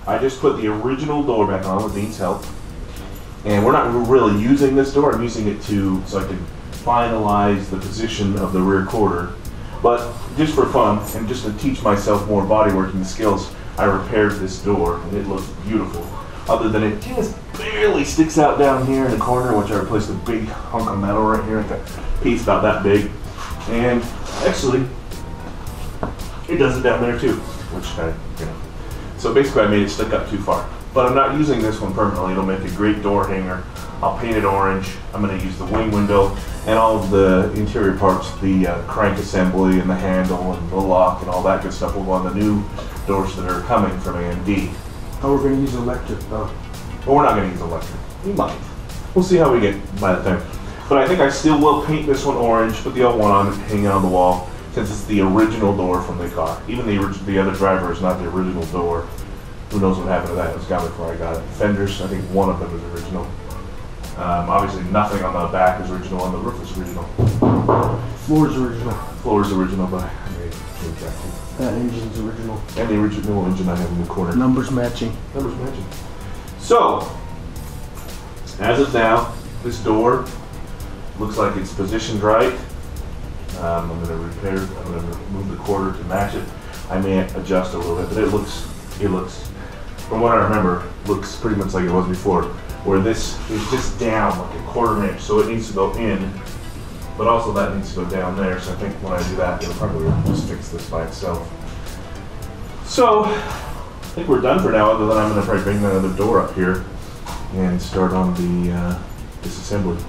I just put the original door back on with Dean's help. And we're not really using this door. I'm using it so I can finalize the position of the rear quarter. But just for fun and just to teach myself more body working skills, I repaired this door and it looks beautiful. Other than it just barely sticks out down here in the corner, which I replaced a big hunk of metal right here, like a piece about that big. And actually, it does it down there too, which So basically I made it stick up too far. But I'm not using this one permanently. It'll make a great door hanger. I'll paint it orange. I'm going to use the wing window and all of the interior parts, the crank assembly and the handle and the lock and all that good stuff will go on the new doors that are coming from AMD. Oh, we're going to use electric though. Well, we're not going to use electric. We might. We'll see how we get by the time. But I think I still will paint this one orange, put the other one on hanging on the wall, since it's the original door from the car. Even the other driver is not the original door. Who knows what happened to that? It was gone before I got it. Fenders, I think one of them is original. Obviously nothing on the back is original, on the roof is original. Floor is original. Floor is original, but I made it change that too. That engine's original. And the original engine I have in the corner. Numbers matching. Numbers matching. So, as of now, this door looks like it's positioned right. I'm going to remove the quarter to match it. I may adjust a little bit, but it looks, from what I remember, looks pretty much like it was before, where this is just down like a quarter inch, so it needs to go in, but also that needs to go down there, so I think when I do that, it'll probably just fix this by itself. So, I think we're done for now, other than I'm going to probably bring that other door up here and start on the disassembly.